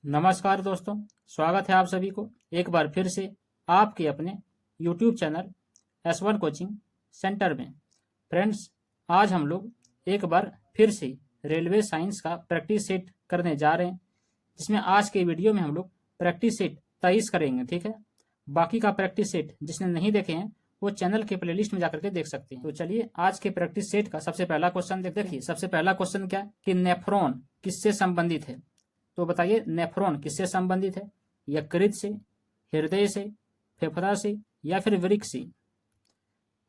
नमस्कार दोस्तों, स्वागत है आप सभी को एक बार फिर से आपके अपने YouTube channel S1 coaching centre में। फ्रेंड्स, आज हम लोग एक बार फिर से रेलवे साइंस का प्रैक्टिस सेट करने जा रहे हैं, जिसमें आज के वीडियो में हम लोग प्रैक्टिस सेट 23 करेंगे। ठीक है, बाकी का प्रैक्टिस सेट जिसने नहीं देखे हैं वो चैनल के प्लेलिस्ट में जाकर के देख सकते हैं। तो चलिए आज के प्रैक्टिस सेट का सबसे पहला क्वेश्चन देखिए। सबसे पहला क्वेश्चन क्या है कि नेफ्रॉन किससे संबंधित है। तो बताइए नेफ्रॉन किससे संबंधित है? यकृत से, हृदय से, फेफड़ा से या फिर वृक्क से?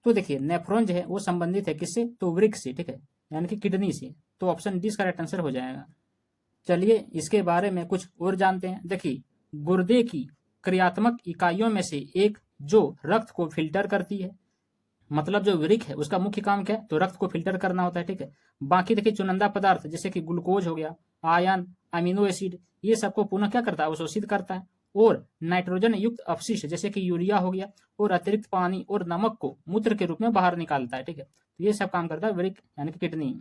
तो देखिए नेफ्रॉन जो है वो संबंधित है किससे? तो वृक्क से। ठीक है, यानी कि किडनी से। तो ऑप्शन डी करेक्ट आंसर हो जाएगा। चलिए इसके बारे में कुछ और जानते हैं। देखिए गुर्दे की क्रियात्मक इकाइयों में से एक जो रक्त को फिल्टर करती है, मतलब जो वृक्क है उसका मुख्य काम क्या है? तो रक्त को फिल्टर करना होता है। ठीक है, बाकी देखिए चुनिंदा पदार्थ जैसे कि ग्लूकोज हो गया, आयन, अमीनो एसिड, ये सबको पुनः क्या करता है? अवशोषित करता है। और नाइट्रोजन युक्त अपशिष्ट जैसे कि यूरिया हो गया और अतिरिक्त पानी और नमक को मूत्र के रूप में बाहर निकालता है। ठीक है, तो ये सब काम करता है वृक्क यानी कि किडनी।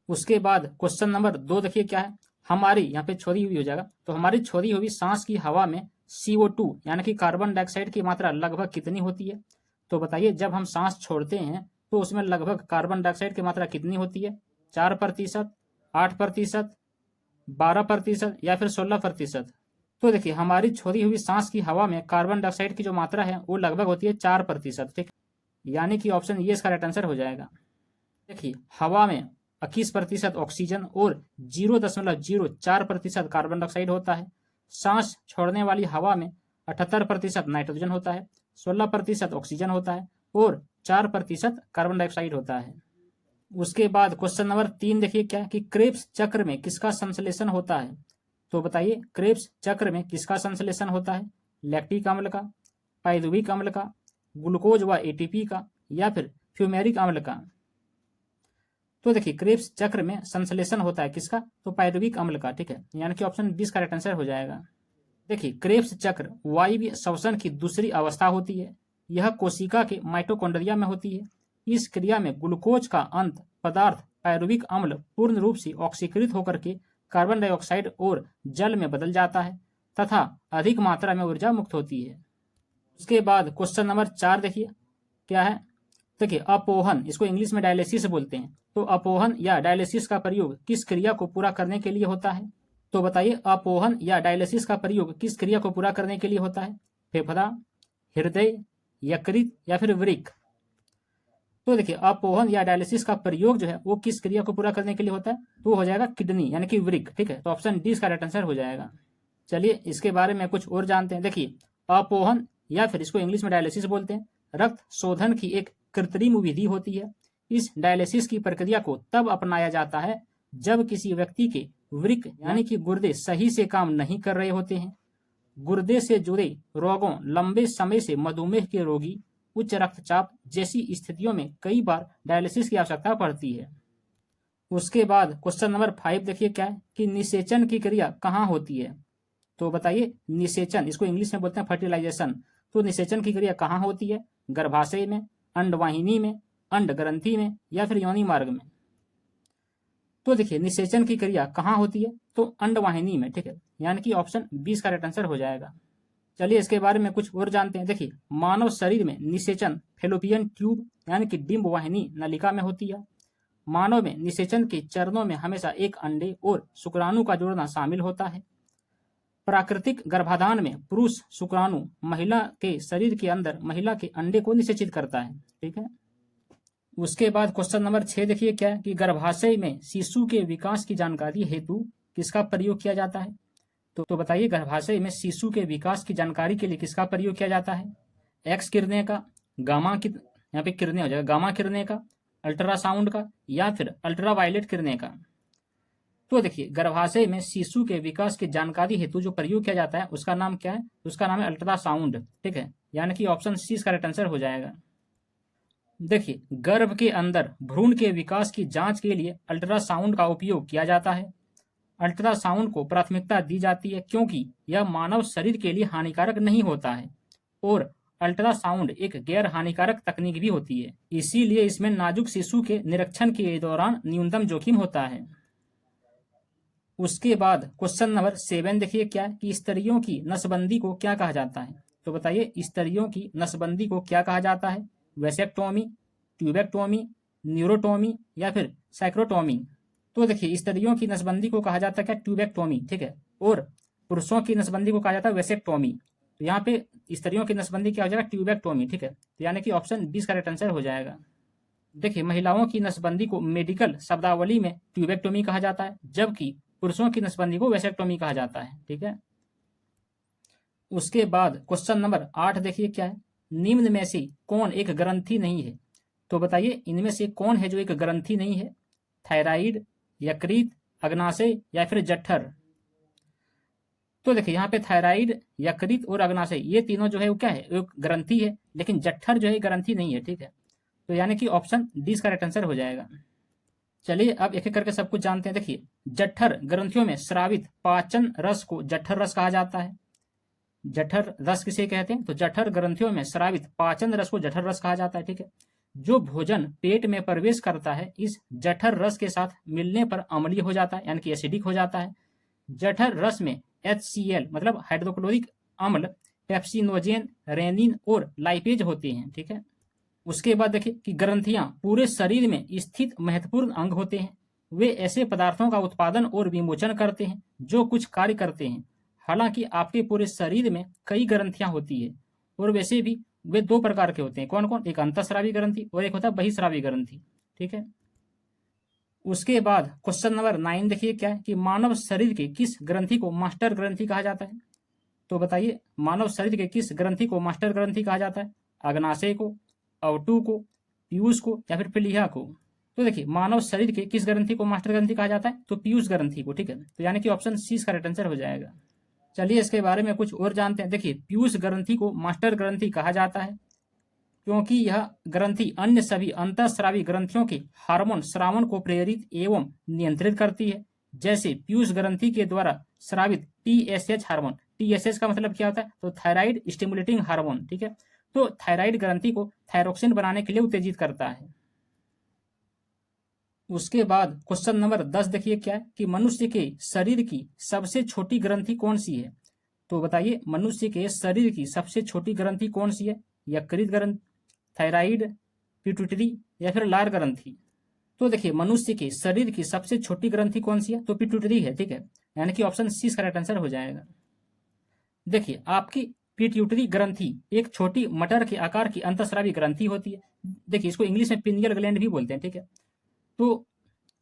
उसके बाद क्वेश्चन नंबर 2 देखिए क्या है। हमारी यहाँ पे छोड़ी हुई हो जाएगा, तो हमारी छोड़ी हुई सांस की हवा में CO2 यानी कि कार्बन डाइऑक्साइड की मात्रा लगभग कितनी होती है? तो बताइए जब हम सांस छोड़ते हैं तो उसमें लगभग कार्बन डाइऑक्साइड की मात्रा कितनी होती है? 4%, 8%, 12% या फिर 16%? तो देखिए हमारी छोड़ी हुई सांस की हवा में कार्बन डाइऑक्साइड की जो मात्रा है वो लगभग होती है 4%। ठीक, यानी कि ऑप्शन ये इसका राइट आंसर हो जाएगा। देखिए हवा में 21% ऑक्सीजन और 0.04% कार्बन डाइऑक्साइड होता है। सांस छोड़ने वाली हवा में 78% नाइट्रोजन होता है, 16% ऑक्सीजन होता है और 4% कार्बन डाइऑक्साइड होता है। उसके बाद क्वेश्चन नंबर 3 देखिए क्या कि क्रेब्स चक्र में किसका संश्लेषण होता है? तो बताइए क्रेब्स चक्र में किसका संश्लेषण होता है? लैक्टिक अम्ल का, पाइरुविक अम्ल का, ग्लूकोज व ATP का या फिर फ्यूमेरिक अम्ल का? तो देखिए क्रेब्स चक्र में संश्लेषण होता है किसका? तो पाइरुविक अम्ल का। ठीक है, यानी कि ऑप्शन 20 का राइट आंसर हो जाएगा। देखिए क्रेब्स चक्र वायवीय श्वसन की दूसरी अवस्था होती है। यह कोशिका के माइटोकॉन्ड्रिया में होती है। इस क्रिया में ग्लूकोज का अंत पदार्थ पाइरुविक अम्ल पूर्ण रूप से ऑक्सीकृत होकर के कार्बन डाइऑक्साइड और जल में बदल जाता है तथा अधिक मात्रा में ऊर्जा मुक्त होती है। उसके बाद क्वेश्चन नंबर 4 देखिए क्या है। देखिए अपोहन, इसको इंग्लिश में डायलिसिस बोलते हैं। तो अपोहन या डायलिसिस का प्रयोग किस क्रिया को पूरा करने के लिए होता है? तो बताइए अपोहन या डायलिसिस का प्रयोग किस क्रिया को पूरा करने के लिए होता है? फेफड़ा, हृदय, यकृत या फिर वृक्क? तो देखिए अपोहन या डायलिसिस का प्रयोग जो है वो किस क्रिया को पूरा करने के लिए होता है? तो हो जाएगा किडनी यानी कि वृक्क। ठीक है, तो ऑप्शन डी इसका राइट आंसर हो जाएगा। चलिए इसके बारे में कुछ और जानते हैं। देखिए अपोहन या फिर इसको इंग्लिश में डायलिसिस बोलते हैं, रक्त शोधन की एक कृत्रिम विधि होती है। इस डायलिसिस की प्रक्रिया को तब अपनाया जाता है जब किसी व्यक्ति के वृक्क यानी कि गुर्दे सही से काम नहीं कर रहे होते हैं। गुर्दे से जुड़े रोगों, लंबे समय से मधुमेह के रोगी, उच्च रक्तचाप जैसी स्थितियों में कई बार डायलिसिस की आवश्यकता पड़ती है। उसके बाद क्वेश्चन नंबर 5 देखिए क्या है कि निषेचन की क्रिया कहाँ होती है? तो बताइए निषेचन, इसको इंग्लिश में बोलते हैं फर्टिलाइजेशन। तो निषेचन की क्रिया कहाँ होती है? गर्भाशय में, अंडवाहिनी में, अंड ग्रंथि में या फिर योनि मार्ग में? तो देखिए निषेचन की क्रिया कहाँ होती है? तो अंडवाहिनी में। ठीक है, यानी कि ऑप्शन 20 का राइट आंसर हो जाएगा। चलिए इसके बारे में कुछ और जानते हैं। देखिए मानव शरीर में निषेचन फेलोपियन ट्यूब यानी कि डिंब वाहिनी नलिका में होती है। मानव में निषेचन के चरणों में हमेशा एक अंडे और शुक्राणु का जोड़ना शामिल होता है। प्राकृतिक गर्भाधान में पुरुष शुक्राणु महिला के शरीर के अंदर महिला के अंडे को निषेचित करता है। ठीक है, उसके बाद क्वेश्चन नंबर 6 देखिए क्या है कि गर्भाशय में शिशु के विकास की जानकारी हेतु किसका प्रयोग किया जाता है? तो बताइए गर्भाशय में शिशु के विकास की जानकारी के लिए किसका प्रयोग किया जाता है? एक्स किरणें का, गामा की, यहाँ पे किरणें हो जाएगा, गामा किरणें का, अल्ट्रासाउंड का या फिर अल्ट्रावायलेट किरणें का? तो देखिए गर्भाशय में शिशु के विकास की जानकारी हेतु जो प्रयोग किया जाता है उसका नाम क्या है? उसका नाम है अल्ट्रासाउंड। ठीक है, यानी कि ऑप्शन सी इसका राइट आंसर हो जाएगा। देखिए गर्भ के अंदर भ्रूण के विकास की जांच के लिए अल्ट्रासाउंड का उपयोग किया जाता है। अल्ट्रासाउंड को प्राथमिकता दी जाती है क्योंकि यह मानव शरीर के लिए हानिकारक नहीं होता है और अल्ट्रासाउंड एक गैर हानिकारक तकनीक भी होती है, इसीलिए इसमें नाजुक शिशु के निरीक्षण के दौरान न्यूनतम जोखिम होता है। उसके बाद क्वेश्चन नंबर 7 देखिए क्या है कि स्त्रियों की नसबंदी को क्या कहा जाता है। तो बताइए स्त्रियों की नसबंदी को क्या कहा जाता है, वेसेक्टोमी, ट्यूबेक्टोमी, न्यूरोटोमी या फिर साइक्रोटोमी। तो देखिए स्त्रियों की नसबंदी को कहा जाता है क्या, ट्यूबेक्टोमी, ठीक है। और पुरुषों की नसबंदी को कहा जाता है वेसेक्टोमी। तो यहाँ पे स्त्रियों की नसबंदी क्या हो जाएगा, ट्यूबेक्टोमी, ठीक है। तो यानी कि ऑप्शन 20 करेक्ट आंसर हो जाएगा। देखिए महिलाओं की नसबंदी को मेडिकल शब्दावली में ट्यूबेक्टोमी कहा जाता है, जबकि पुरुषों की नसबंदी को वेसेक्टोमी कहा जाता है, ठीक है। उसके बाद क्वेश्चन नंबर 8 देखिए क्या है, निम्न में से कौन एक ग्रंथि नहीं है। तो बताइए इनमें से कौन है जो एक ग्रंथि नहीं है, थायराइड, यकृत, अग्नाशय या फिर जठर। तो देखिए यहाँ पे थायराइड, यकृत और अग्नाशय ये तीनों जो है वो क्या है, एक ग्रंथि है, लेकिन जठर जो है ग्रंथि नहीं है, ठीक है। तो यानी कि ऑप्शन डी इसका करेक्ट आंसर हो जाएगा। चलिए अब एक एक करके सब कुछ जानते हैं। देखिए जठर ग्रंथियों में स्रावित पाचन रस को जठर रस कहा जाता है। जठर रस किसे कहते हैं, तो जठर ग्रंथियों में स्रावित पाचन रस को जठर रस कहा जाता है, ठीक है। जो भोजन पेट में प्रवेश करता है इस जठर रस के साथ मिलने पर अम्लीय हो जाता है, यानी कि एसिडिक हो जाता है। जठर रस में HCl मतलब हाइड्रोक्लोरिक अम्ल, पेप्सिनोजेन, रेनिन और लाइपेज होते हैं, ठीक है। उसके बाद देखिए कि ग्रंथियां पूरे शरीर में स्थित महत्वपूर्ण अंग होते हैं। वे ऐसे पदार्थों का उत्पादन और विमोचन करते हैं जो कुछ कार्य करते हैं। हालांकि आपके पूरे शरीर में कई ग्रंथियां होती है और वैसे भी वे दो प्रकार के होते हैं। कौन कौन, एक अंतःस्रावी ग्रंथि और एक होता है बहिःस्रावी ग्रंथि, ठीक है। उसके बाद क्वेश्चन नंबर 9 देखिए क्या है कि मानव शरीर के किस ग्रंथि को मास्टर ग्रंथि कहा जाता है। तो बताइए मानव शरीर के किस ग्रंथि को मास्टर ग्रंथि कहा जाता है, अग्नाशय को, अवटु को, पीयूष को या फिर प्लीहा को। तो देखिए मानव शरीर के किस ग्रंथि को मास्टर ग्रंथि कहा जाता है, तो पीयूष ग्रंथि को, ठीक है। तो यानी कि ऑप्शन सी इसका करेक्ट आंसर हो जाएगा। चलिए इसके बारे में कुछ और जानते हैं। देखिए पीयूष ग्रंथि को मास्टर ग्रंथि कहा जाता है क्योंकि यह ग्रंथि अन्य सभी अंतःस्रावी ग्रंथियों के हार्मोन स्रावन को प्रेरित एवं नियंत्रित करती है। जैसे पीयूष ग्रंथि के द्वारा स्रावित TSH हार्मोन, TSH का मतलब क्या होता है, तो थायराइड स्टिमुलेटिंग हार्मोन, ठीक है। तो थायराइड ग्रंथि को थायरोक्सिन बनाने के लिए उत्तेजित करता है। उसके बाद क्वेश्चन नंबर 10 देखिए क्या है कि मनुष्य के शरीर की सबसे छोटी ग्रंथि कौन सी है। तो बताइए मनुष्य के शरीर की सबसे छोटी ग्रंथि कौन सी है, यकृत ग्रंथि, थायराइड, पिट्यूटरी या फिर लार ग्रंथि। तो देखिए मनुष्य के शरीर की सबसे छोटी ग्रंथि कौन सी है, तो पिट्यूटरी है, ठीक है। यानी कि ऑप्शन सी करेक्ट आंसर हो जाएगा। देखिए आपकी पिट्यूटरी ग्रंथि एक छोटी मटर के आकार की अंतःस्रावी ग्रंथि होती है। देखिए इसको इंग्लिश में पिनियल ग्लैंड भी बोलते हैं, ठीक है। तो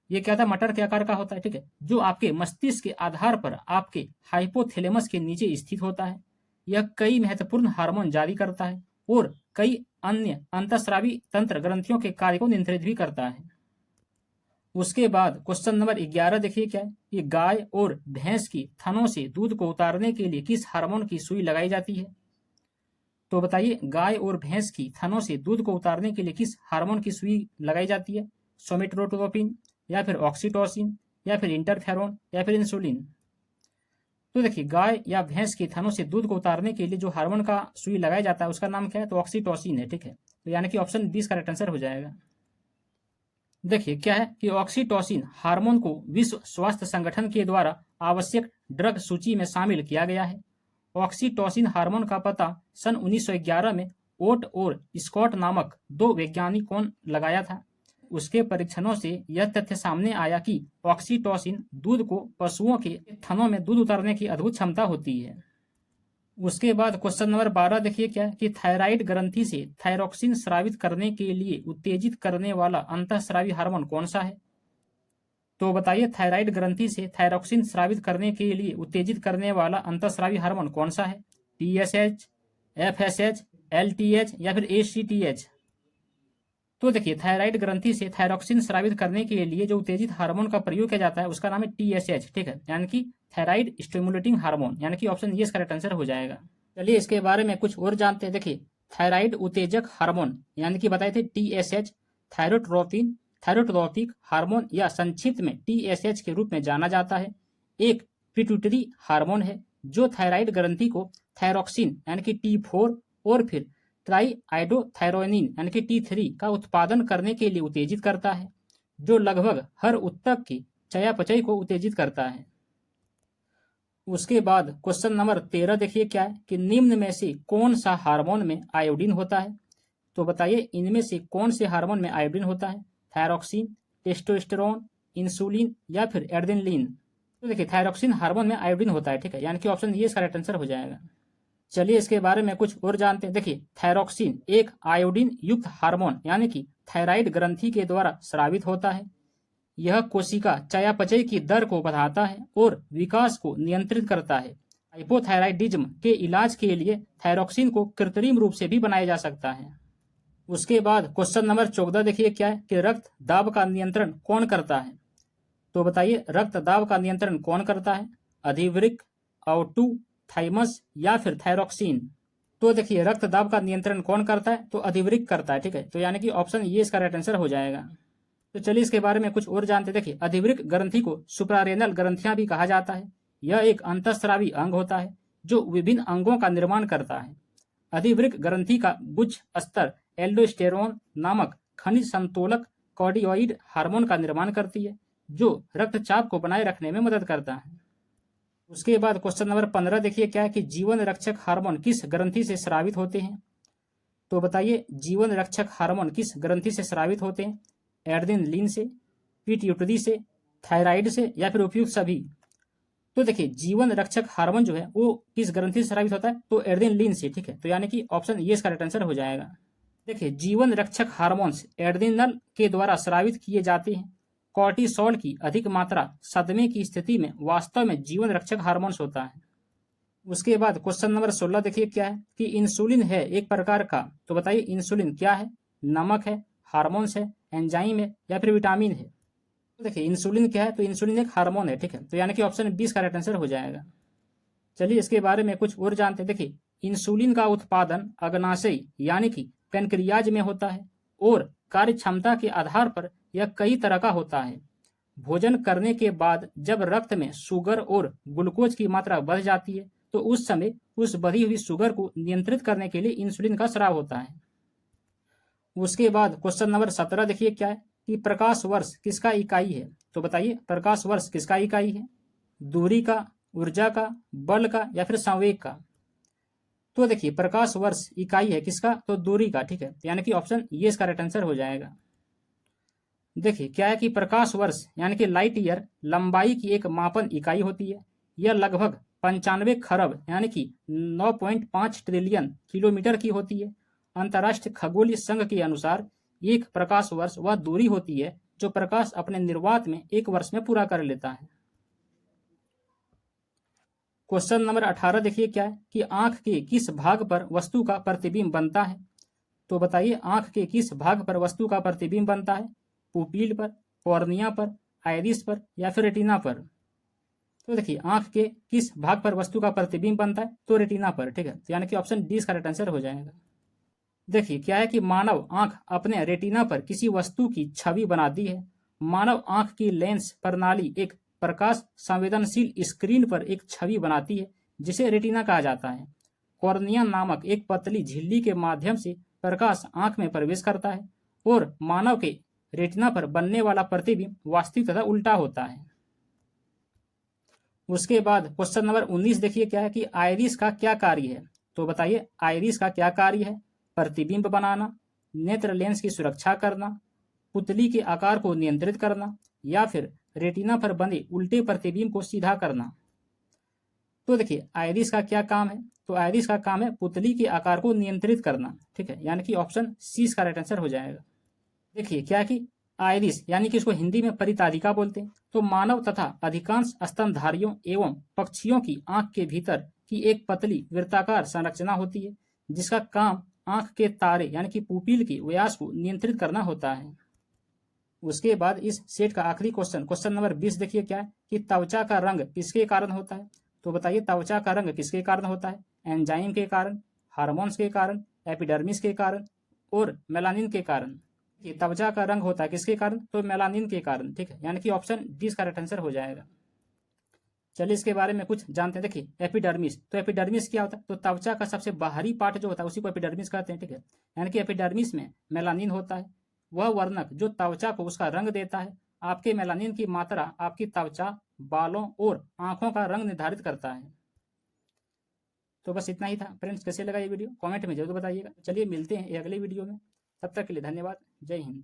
ये क्या था, मटर के आकार का होता है, ठीक है, जो आपके मस्तिष्क के आधार पर आपके हाइपोथैलेमस के नीचे स्थित होता है। यह कई महत्वपूर्ण हार्मोन जारी करता है और कई अन्य अंतःस्रावी तंत्र ग्रंथियों के कार्य को नियंत्रित भी करता है। उसके बाद क्वेश्चन नंबर 11 देखिए क्या है, ये गाय और भैंस की थनों से दूध को उतारने के लिए किस हार्मोन की सुई लगाई जाती है। तो बताइए गाय और भैंस की थनों से दूध को उतारने के लिए किस हार्मोन की सुई लगाई जाती है, सोमेटोट्रोपिन या फिर ऑक्सीटोसिन या फिर इंटरफेरोन या फिर इंसुलिन। तो देखिए गाय या भैंस की थनों से दूध को उतारने के लिए जो हार्मोन का सुई लगाया जाता है उसका नाम क्या है, तो ऑक्सीटोसिन है, ठीक है। तो यानी कि ऑप्शन 20 करेक्ट आंसर हो जाएगा। देखिए क्या है कि ऑक्सीटोसिन हार्मोन को विश्व स्वास्थ्य संगठन के द्वारा आवश्यक ड्रग सूची में शामिल किया गया है। ऑक्सीटोसिन हार्मोन का पता सन 1911 में ओट और स्कॉट नामक दो वैज्ञानिकों ने लगाया था। उसके परीक्षणों से यह तथ्य सामने आया कि ऑक्सीटोसिन दूध को पशुओं के थनों में दूध उतारने की अद्भुत क्षमता होती है। उसके बाद क्वेश्चन नंबर 12 देखिए क्या है कि थायराइड ग्रंथि से थायरोक्सिन स्रावित करने के लिए उत्तेजित करने वाला अंतःस्रावी हार्मोन कौन सा है। तो बताइए थायराइड ग्रंथि से थायरोक्सिन स्रावित करने के लिए उत्तेजित करने वाला अंतःस्रावी हार्मोन कौन सा है, TSH, FSH, LTH या फिर ACTH। तो देखिए थायराइड ग्रंथि से थायरोक्सिन स्रावित करने के लिए जो उत्तेजित हार्मोन का प्रयोग किया जाता है उसका नाम है TSH, ठीक है, यानी कि थायराइड स्टिमुलेटिंग हार्मोन, यानी कि ऑप्शन ये करेक्ट आंसर हो जाएगा। चलिए इसके बारे में कुछ और जानते हैं। देखिए थायराइड उत्तेजक हार्मोन यानी कि बताए थे TSH, थायरोट्रोपिन, थायरोटोरोपिक हार्मोन या संक्षिप्त में TSH के रूप में जाना जाता है, एक पिट्यूटरी हार्मोन है जो थायराइड ग्रंथि को थायरोक्सिन यानी कि T4 और फिर ट्राईआइडोथायरोनिन यानी कि T3 का उत्पादन करने के लिए उत्तेजित करता है, जो लगभग हर ऊतक की चयापचय को उत्तेजित करता है। उसके बाद क्वेश्चन नंबर 13 देखिए क्या है कि निम्न में से कौन सा हार्मोन में आयोडीन होता है। तो बताइए इनमें से कौन से हार्मोन में आयोडीन होता है। थायरोक्सिन, टेस्टोस्टेरोन, इंसुलिन या फिर एड्रेनलिन। तो देखिए थायरोक्सिन हार्मोन में आयोडीन होता है, ठीक है, यानी कि ऑप्शन ये इसका राइट आंसर हो जाएगा। चलिए इसके बारे में कुछ और जानते हैं। देखिए थायरोक्सिन एक आयोडीन युक्त हार्मोन यानी कि थायराइड ग्रंथि के द्वारा स्रावित होता है। यह कोशिका चयापचय की दर को बढ़ाता है और विकास को नियंत्रित करता है। हाइपोथायराइडिज्म के इलाज के लिए थायरोक्सिन को कृत्रिम रूप से भी बनाया जा सकता है। उसके बाद क्वेश्चन नंबर 14 देखिए क्या है कि रक्त दाब का नियंत्रण कौन करता है। तो बताइए रक्त दाब का नियंत्रण कौन करता है। अधिवृक्क, O2, थाइमस या फिर थायरोक्सिन। तो देखिए रक्त दाब का नियंत्रण कौन करता है, तो अधिवृक्क करता है, ठीक है, तो यानी कि ऑप्शन ये इसका राइट आंसर हो जाएगा। तो चलिए इसके बारे में कुछ और जानते। देखिए अधिवृक्क ग्रंथि को सुप्रारेनल ग्रंथियां भी कहा जाता है। यह एक अंतःस्रावी अंग होता है जो विभिन्न अंगों का निर्माण करता है। अधिवृक्क ग्रंथि का उच्च स्तर एल्डोस्टेरोन नामक खनिज संतोलक कार्डियोइड हार्मोन का निर्माण करती है जो रक्तचाप को बनाए रखने में मदद करता है। उसके बाद क्वेश्चन नंबर 15 देखिए क्या है कि जीवन रक्षक हार्मोन किस ग्रंथि से स्रावित होते हैं। तो बताइए जीवन रक्षक हार्मोन किस ग्रंथि से स्रावित होते हैं। एड्रेनलिन से, पिट्यूटरी से, थायराइड से या फिर उपयुक्त सभी। तो देखिए जीवन रक्षक हार्मोन जो है वो किस ग्रंथि से स्रावित होता है, तो एड्रेनलिन से, ठीक है, तो यानी कि ऑप्शन ये इसका राइट आंसर हो जाएगा। देखिए जीवन रक्षक हार्मोन्स एड्रेनल के द्वारा स्रावित किए जाते हैं। कॉर्टिसोल की अधिक मात्रा सदमे की स्थिति में वास्तव में जीवन रक्षक हार्मोन्स होता है। उसके बाद क्वेश्चन नंबर 16 देखिए क्या है कि इंसुलिन है एक प्रकार का। तो बताइए इंसुलिन क्या है। नमक है, हार्मोन्स है, एंजाइम है या फिर विटामिन है। तो देखिए इंसुलिन क्या है, तो इंसुलिन एक हार्मोन है, ठीक है, तो यानी कि ऑप्शन 20 का राइट आंसर हो जाएगा। चलिए इसके बारे में कुछ और जानते हैं। देखिए इंसुलिन का उत्पादन अग्नाशय यानी कि पैनक्रियाज में होता है और कार्य क्षमता के आधार पर यह कई तरह का होता है। भोजन करने के बाद जब रक्त में शुगर और ग्लूकोज की मात्रा बढ़ जाती है तो उस समय उस बढ़ी हुई शुगर को नियंत्रित करने के लिए इंसुलिन का स्राव होता है। उसके बाद क्वेश्चन नंबर 17 देखिए क्या है कि प्रकाश वर्ष किसका इकाई है। तो बताइए प्रकाश वर्ष किसका इकाई है। दूरी का, ऊर्जा का, बल का या फिर संवेग का। तो देखिए प्रकाश वर्ष इकाई है किसका, तो दूरी का, ठीक है, यानी कि ऑप्शन ये इसका राइट आंसर हो जाएगा। देखिए क्या है कि प्रकाश वर्ष यानी कि लाइट ईयर लंबाई की एक मापन इकाई होती है। यह लगभग 95 खरब यानी कि 9.5 ट्रिलियन किलोमीटर की होती है। अंतर्राष्ट्रीय खगोलीय संघ के अनुसार एक प्रकाश वर्ष वह दूरी होती है जो प्रकाश अपने निर्वात में एक वर्ष में पूरा कर लेता है। क्वेश्चन नंबर 18 देखिए क्या है कि आंख के किस भाग पर वस्तु का प्रतिबिंब बनता है। तो बताइए आंख के किस भाग पर वस्तु का प्रतिबिंब बनता है। पुपील पर, कॉर्निया पर, आइरिस पर या फिर रेटिना पर। तो देखिए आंख के किस भाग पर वस्तु का प्रतिबिंब बनता है, तो रेटिना पर, ठीक है, तो यानी कि ऑप्शन डी इसका राइट आंसर हो जाएगा। देखिए क्या है कि मानव आंख अपने रेटिना पर किसी वस्तु की छवि बनाती है। मानव आंख की लेंस प्रणाली एक प्रकाश संवेदनशील स्क्रीन पर एक छवि बनाती है जिसे रेटिना कहा जाता है। कॉर्निया नामक एक पतली झिल्ली के माध्यम से प्रकाश आंख में प्रवेश करता है और मानव के रेटिना पर बनने वाला प्रतिबिंब वास्तविक तथा उल्टा होता है। उसके बाद क्वेश्चन नंबर 19 देखिए क्या है कि आइरिस का क्या कार्य है। तो बताइए आइरिस का क्या कार्य है। प्रतिबिंब बनाना, नेत्र लेंस की सुरक्षा करना, पुतली के आकार को नियंत्रित करना या फिर रेटिना पर बने उल्टे प्रतिबिंब को सीधा करना। तो देखिए आइरिस का क्या काम है, तो आइरिस का काम है पुतली के आकार को नियंत्रित करना, ठीक है, यानी कि ऑप्शन सी इसका राइट आंसर हो जाएगा। देखिए क्या कि आइरिस यानी कि इसको हिंदी में परितारिका बोलते हैं। तो मानव तथा अधिकांश स्तनधारियों एवं पक्षियों की आंख के भीतर की एक पतली वृत्ताकार संरचना होती है जिसका काम आंख के तारे यानी कि पुपिल के व्यास को नियंत्रित करना होता है। उसके बाद इस सेट का आखिरी क्वेश्चन नंबर 20 देखिए क्या है कि त्वचा का रंग किसके कारण होता है। तो बताइए त्वचा का रंग किसके कारण होता है। एंजाइम के कारण, हार्मोन्स के कारण, एपिडर्मिस के कारण और मेलानिन के कारण। त्वचा का रंग होता है किसके कारण, तो मेलानिन के कारण, ठीक है, यानी कि ऑप्शन डी इसका राइट आंसर हो जाएगा। चलिए इसके बारे में कुछ जानते हैं। देखिए एपिडर्मिस, तो एपिडर्मिस क्या होता है, तो त्वचा का सबसे बाहरी पार्ट जो होता है उसी को एपिडर्मिस कहते हैं, ठीक है, यानी कि एपिडर्मिस में मेलानिन होता है। वह वर्णक जो त्वचा को उसका रंग देता है आपके मेलानिन की मात्रा आपकी त्वचा, बालों और आंखों का रंग निर्धारित करता है। तो बस इतना ही था फ्रेंड्स। कैसे लगा ये वीडियो कमेंट में जरूर बताइएगा। चलिए मिलते हैं अगले वीडियो में, तब तक के लिए धन्यवाद। जय हिंद।